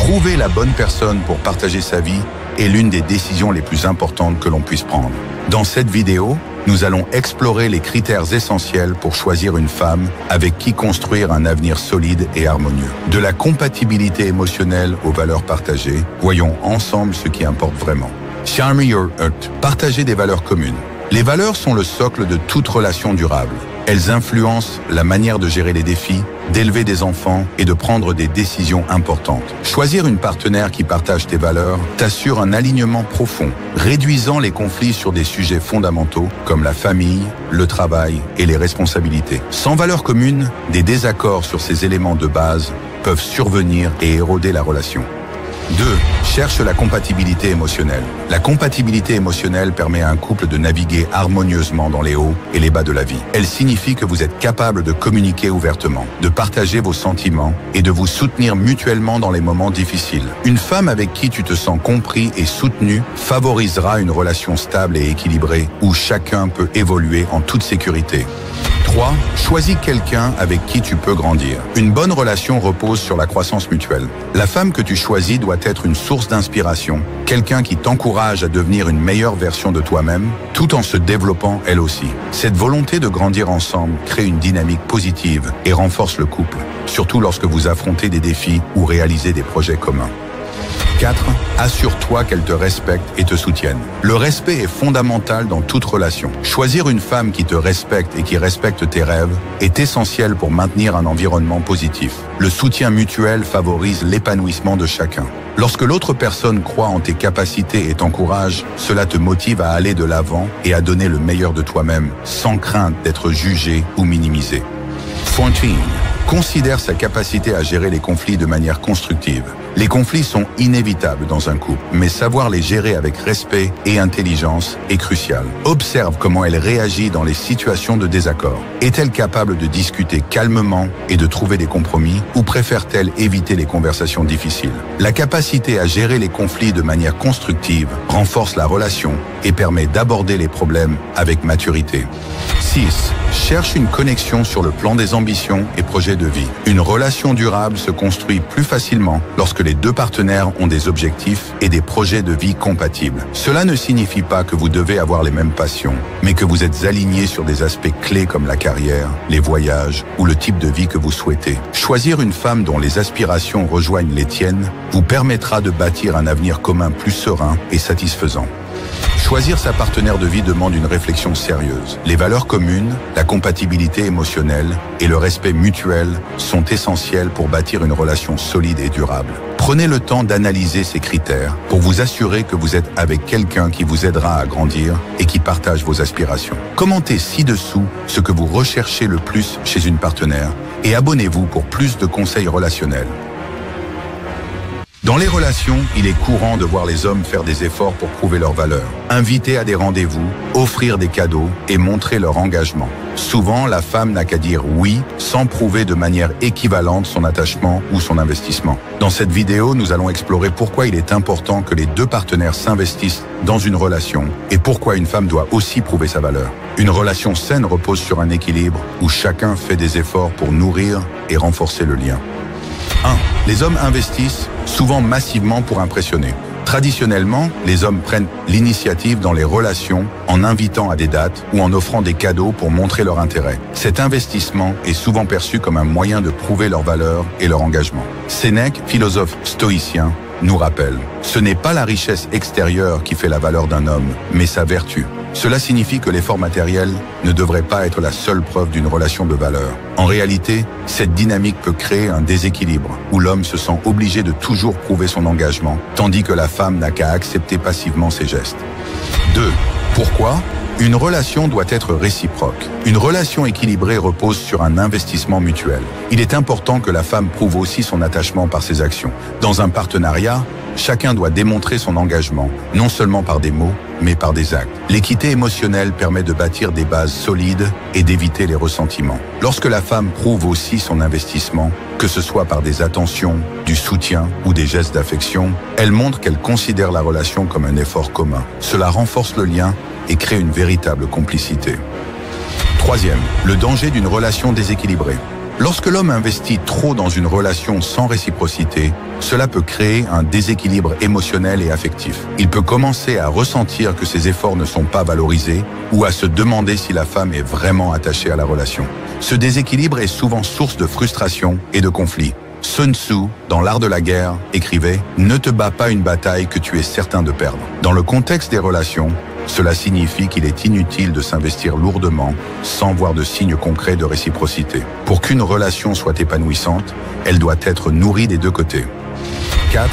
Trouver la bonne personne pour partager sa vie est l'une des décisions les plus importantes que l'on puisse prendre. Dans cette vidéo, nous allons explorer les critères essentiels pour choisir une femme avec qui construire un avenir solide et harmonieux. De la compatibilité émotionnelle aux valeurs partagées, voyons ensemble ce qui importe vraiment. Charm your heart, partager des valeurs communes. Les valeurs sont le socle de toute relation durable. Elles influencent la manière de gérer les défis, d'élever des enfants et de prendre des décisions importantes. Choisir une partenaire qui partage tes valeurs t'assure un alignement profond, réduisant les conflits sur des sujets fondamentaux comme la famille, le travail et les responsabilités. Sans valeurs communes, des désaccords sur ces éléments de base peuvent survenir et éroder la relation. 2. Cherche la compatibilité émotionnelle. La compatibilité émotionnelle permet à un couple de naviguer harmonieusement dans les hauts et les bas de la vie. Elle signifie que vous êtes capable de communiquer ouvertement, de partager vos sentiments et de vous soutenir mutuellement dans les moments difficiles. Une femme avec qui tu te sens compris et soutenu favorisera une relation stable et équilibrée où chacun peut évoluer en toute sécurité. 3. Choisis quelqu'un avec qui tu peux grandir. Une bonne relation repose sur la croissance mutuelle. La femme que tu choisis doit être une source d'inspiration, quelqu'un qui t'encourage à devenir une meilleure version de toi-même, tout en se développant elle aussi. Cette volonté de grandir ensemble crée une dynamique positive et renforce le couple, surtout lorsque vous affrontez des défis ou réalisez des projets communs. 4. Assure-toi qu'elle te respecte et te soutienne. Le respect est fondamental dans toute relation. Choisir une femme qui te respecte et qui respecte tes rêves est essentiel pour maintenir un environnement positif. Le soutien mutuel favorise l'épanouissement de chacun. Lorsque l'autre personne croit en tes capacités et t'encourage, cela te motive à aller de l'avant et à donner le meilleur de toi-même, sans crainte d'être jugé ou minimisé. 14. Considère sa capacité à gérer les conflits de manière constructive. Les conflits sont inévitables dans un couple, mais savoir les gérer avec respect et intelligence est crucial. Observe comment elle réagit dans les situations de désaccord. Est-elle capable de discuter calmement et de trouver des compromis, ou préfère-t-elle éviter les conversations difficiles? La capacité à gérer les conflits de manière constructive renforce la relation et permet d'aborder les problèmes avec maturité. 6. Cherche une connexion sur le plan des ambitions et projets de vie. Une relation durable se construit plus facilement lorsque les deux partenaires ont des objectifs et des projets de vie compatibles. Cela ne signifie pas que vous devez avoir les mêmes passions, mais que vous êtes alignés sur des aspects clés comme la carrière, les voyages ou le type de vie que vous souhaitez. Choisir une femme dont les aspirations rejoignent les tiennes vous permettra de bâtir un avenir commun plus serein et satisfaisant. Choisir sa partenaire de vie demande une réflexion sérieuse. Les valeurs communes, la compatibilité émotionnelle et le respect mutuel sont essentiels pour bâtir une relation solide et durable. Prenez le temps d'analyser ces critères pour vous assurer que vous êtes avec quelqu'un qui vous aidera à grandir et qui partage vos aspirations. Commentez ci-dessous ce que vous recherchez le plus chez une partenaire et abonnez-vous pour plus de conseils relationnels. Dans les relations, il est courant de voir les hommes faire des efforts pour prouver leurs valeurs, inviter à des rendez-vous, offrir des cadeaux et montrer leur engagement. Souvent, la femme n'a qu'à dire oui sans prouver de manière équivalente son attachement ou son investissement. Dans cette vidéo, nous allons explorer pourquoi il est important que les deux partenaires s'investissent dans une relation et pourquoi une femme doit aussi prouver sa valeur. Une relation saine repose sur un équilibre où chacun fait des efforts pour nourrir et renforcer le lien. 1. Les hommes investissent souvent massivement pour impressionner. Traditionnellement, les hommes prennent l'initiative dans les relations en invitant à des dates ou en offrant des cadeaux pour montrer leur intérêt. Cet investissement est souvent perçu comme un moyen de prouver leur valeur et leur engagement. Sénèque, philosophe stoïcien, nous rappelle « Ce n'est pas la richesse extérieure qui fait la valeur d'un homme, mais sa vertu ». Cela signifie que l'effort matériel ne devrait pas être la seule preuve d'une relation de valeur. En réalité, cette dynamique peut créer un déséquilibre où l'homme se sent obligé de toujours prouver son engagement, tandis que la femme n'a qu'à accepter passivement ses gestes. 2. Pourquoi ? Une relation doit être réciproque. Une relation équilibrée repose sur un investissement mutuel. Il est important que la femme prouve aussi son attachement par ses actions. Dans un partenariat, chacun doit démontrer son engagement, non seulement par des mots, mais par des actes. L'équité émotionnelle permet de bâtir des bases solides et d'éviter les ressentiments. Lorsque la femme prouve aussi son investissement, que ce soit par des attentions, du soutien ou des gestes d'affection, elle montre qu'elle considère la relation comme un effort commun. Cela renforce le lien et crée une véritable complicité. 3. Le danger d'une relation déséquilibrée. Lorsque l'homme investit trop dans une relation sans réciprocité, cela peut créer un déséquilibre émotionnel et affectif. Il peut commencer à ressentir que ses efforts ne sont pas valorisés ou à se demander si la femme est vraiment attachée à la relation. Ce déséquilibre est souvent source de frustration et de conflits. Sun Tzu, dans l'art de la guerre, écrivait « Ne te bats pas une bataille que tu es certain de perdre ». Dans le contexte des relations, cela signifie qu'il est inutile de s'investir lourdement sans voir de signes concrets de réciprocité. Pour qu'une relation soit épanouissante, elle doit être nourrie des deux côtés. 4.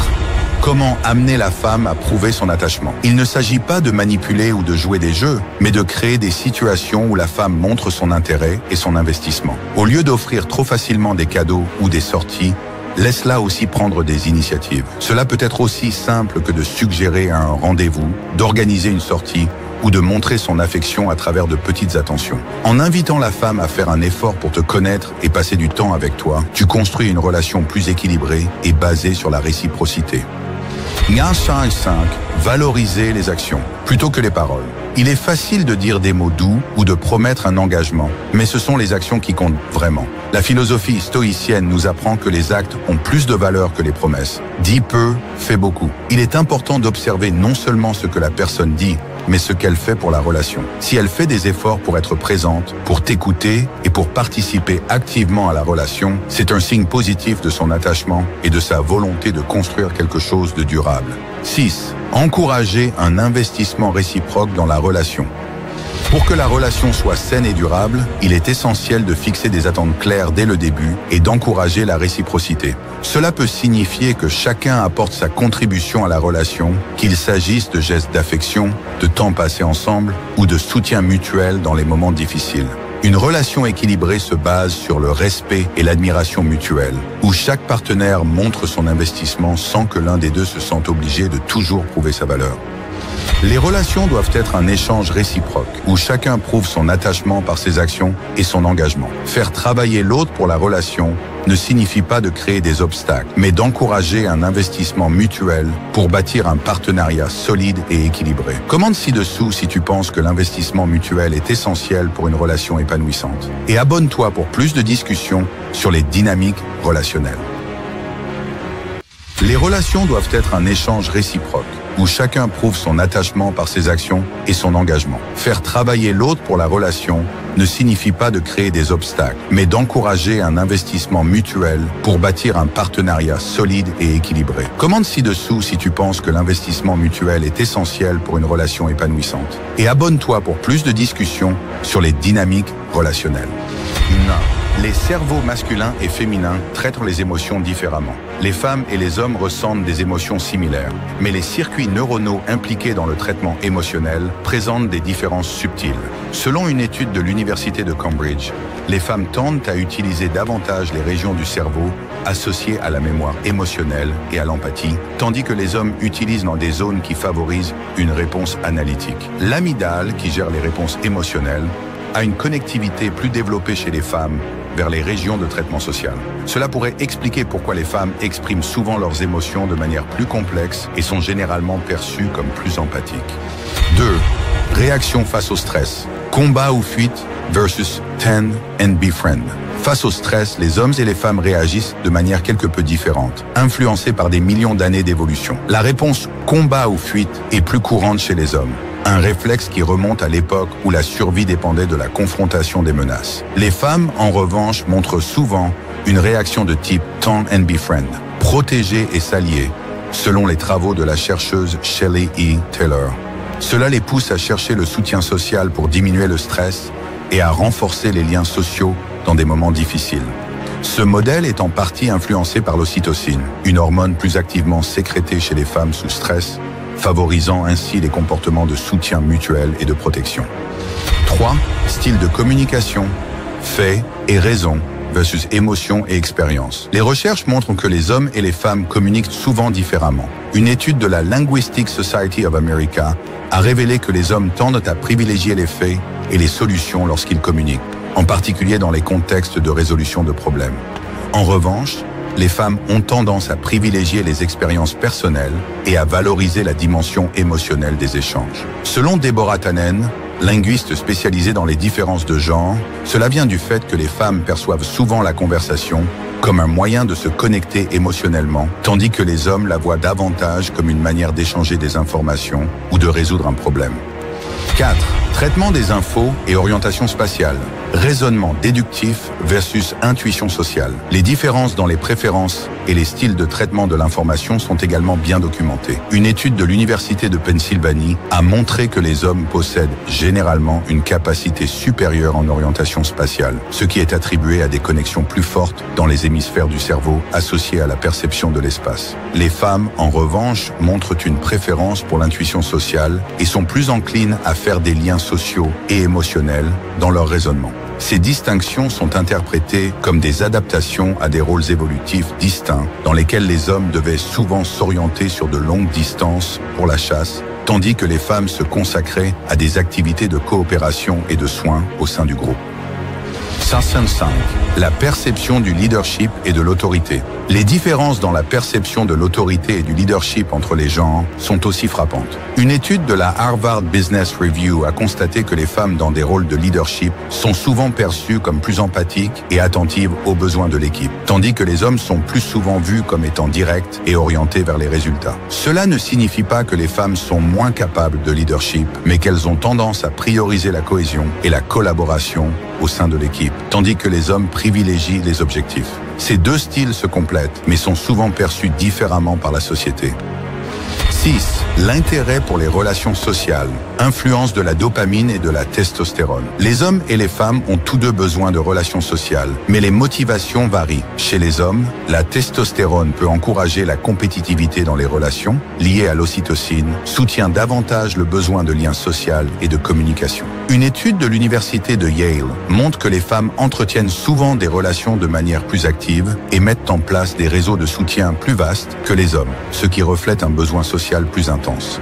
Comment amener la femme à prouver son attachement? Il ne s'agit pas de manipuler ou de jouer des jeux, mais de créer des situations où la femme montre son intérêt et son investissement. Au lieu d'offrir trop facilement des cadeaux ou des sorties, laisse-la aussi prendre des initiatives. Cela peut être aussi simple que de suggérer un rendez-vous, d'organiser une sortie ou de montrer son affection à travers de petites attentions. En invitant la femme à faire un effort pour te connaître et passer du temps avec toi, tu construis une relation plus équilibrée et basée sur la réciprocité. 5. Valoriser les actions plutôt que les paroles. Il est facile de dire des mots doux ou de promettre un engagement, mais ce sont les actions qui comptent vraiment. La philosophie stoïcienne nous apprend que les actes ont plus de valeur que les promesses. Dis peu, fais beaucoup. Il est important d'observer non seulement ce que la personne dit, mais ce qu'elle fait pour la relation. Si elle fait des efforts pour être présente, pour t'écouter et pour participer activement à la relation, c'est un signe positif de son attachement et de sa volonté de construire quelque chose de durable. 6. Encourager un investissement réciproque dans la relation. Pour que la relation soit saine et durable, il est essentiel de fixer des attentes claires dès le début et d'encourager la réciprocité. Cela peut signifier que chacun apporte sa contribution à la relation, qu'il s'agisse de gestes d'affection, de temps passé ensemble ou de soutien mutuel dans les moments difficiles. Une relation équilibrée se base sur le respect et l'admiration mutuelle, où chaque partenaire montre son investissement sans que l'un des deux se sente obligé de toujours prouver sa valeur. Les relations doivent être un échange réciproque, où chacun prouve son attachement par ses actions et son engagement. Faire travailler l'autre pour la relation ne signifie pas de créer des obstacles, mais d'encourager un investissement mutuel pour bâtir un partenariat solide et équilibré. Commente ci-dessous si tu penses que l'investissement mutuel est essentiel pour une relation épanouissante. Et abonne-toi pour plus de discussions sur les dynamiques relationnelles. Les relations doivent être un échange réciproque, où chacun prouve son attachement par ses actions et son engagement. Faire travailler l'autre pour la relation ne signifie pas de créer des obstacles, mais d'encourager un investissement mutuel pour bâtir un partenariat solide et équilibré. Commente ci-dessous si tu penses que l'investissement mutuel est essentiel pour une relation épanouissante. Et abonne-toi pour plus de discussions sur les dynamiques relationnelles. Les cerveaux masculins et féminins traitent les émotions différemment. Les femmes et les hommes ressentent des émotions similaires, mais les circuits neuronaux impliqués dans le traitement émotionnel présentent des différences subtiles. Selon une étude de l'Université de Cambridge, les femmes tendent à utiliser davantage les régions du cerveau associées à la mémoire émotionnelle et à l'empathie, tandis que les hommes utilisent dans des zones qui favorisent une réponse analytique. L'amygdale, qui gère les réponses émotionnelles, a une connectivité plus développée chez les femmes vers les régions de traitement social. Cela pourrait expliquer pourquoi les femmes expriment souvent leurs émotions de manière plus complexe et sont généralement perçues comme plus empathiques. 2. Réaction face au stress. Combat ou fuite versus tend and befriend. Face au stress, les hommes et les femmes réagissent de manière quelque peu différente, influencés par des millions d'années d'évolution. La réponse combat ou fuite est plus courante chez les hommes. Un réflexe qui remonte à l'époque où la survie dépendait de la confrontation des menaces. Les femmes, en revanche, montrent souvent une réaction de type tend and befriend, protéger et s'allier, selon les travaux de la chercheuse Shelley E. Taylor. Cela les pousse à chercher le soutien social pour diminuer le stress et à renforcer les liens sociaux dans des moments difficiles. Ce modèle est en partie influencé par l'ocytocine, une hormone plus activement sécrétée chez les femmes sous stress, favorisant ainsi les comportements de soutien mutuel et de protection. 3. Style de communication, fait et raison versus émotion et expérience. Les recherches montrent que les hommes et les femmes communiquent souvent différemment. Une étude de la Linguistic Society of America a révélé que les hommes tendent à privilégier les faits et les solutions lorsqu'ils communiquent, en particulier dans les contextes de résolution de problèmes. En revanche, les femmes ont tendance à privilégier les expériences personnelles et à valoriser la dimension émotionnelle des échanges. Selon Deborah Tannen, linguiste spécialisé dans les différences de genre, cela vient du fait que les femmes perçoivent souvent la conversation comme un moyen de se connecter émotionnellement, tandis que les hommes la voient davantage comme une manière d'échanger des informations ou de résoudre un problème. 4. Traitement des infos et orientation spatiale. Raisonnement déductif versus intuition sociale. Les différences dans les préférences et les styles de traitement de l'information sont également bien documentées. Une étude de l'Université de Pennsylvanie a montré que les hommes possèdent généralement une capacité supérieure en orientation spatiale, ce qui est attribué à des connexions plus fortes dans les hémisphères du cerveau associées à la perception de l'espace. Les femmes, en revanche, montrent une préférence pour l'intuition sociale et sont plus enclines à faire des liens sociaux et émotionnels dans leur raisonnement. Ces distinctions sont interprétées comme des adaptations à des rôles évolutifs distincts dans lesquels les hommes devaient souvent s'orienter sur de longues distances pour la chasse, tandis que les femmes se consacraient à des activités de coopération et de soins au sein du groupe. 5. La perception du leadership et de l'autorité. Les différences dans la perception de l'autorité et du leadership entre les genres sont aussi frappantes. Une étude de la Harvard Business Review a constaté que les femmes dans des rôles de leadership sont souvent perçues comme plus empathiques et attentives aux besoins de l'équipe, tandis que les hommes sont plus souvent vus comme étant directs et orientés vers les résultats. Cela ne signifie pas que les femmes sont moins capables de leadership, mais qu'elles ont tendance à prioriser la cohésion et la collaboration au sein de l'équipe, tandis que les hommes privilégient les objectifs. Ces deux styles se complètent, mais sont souvent perçus différemment par la société. 6. L'intérêt pour les relations sociales. Influence de la dopamine et de la testostérone. Les hommes et les femmes ont tous deux besoin de relations sociales, mais les motivations varient. Chez les hommes, la testostérone peut encourager la compétitivité dans les relations, liée à l'ocytocine, soutient davantage le besoin de lien social et de communication. Une étude de l'université de Yale montre que les femmes entretiennent souvent des relations de manière plus active et mettent en place des réseaux de soutien plus vastes que les hommes, ce qui reflète un besoin social plus intense.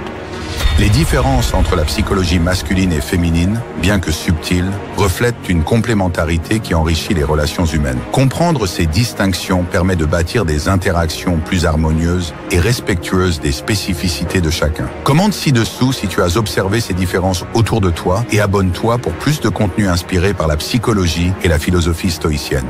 Les différences entre la psychologie masculine et féminine, bien que subtiles, reflètent une complémentarité qui enrichit les relations humaines. Comprendre ces distinctions permet de bâtir des interactions plus harmonieuses et respectueuses des spécificités de chacun. Commente ci-dessous si tu as observé ces différences autour de toi et abonne-toi pour plus de contenu inspiré par la psychologie et la philosophie stoïcienne.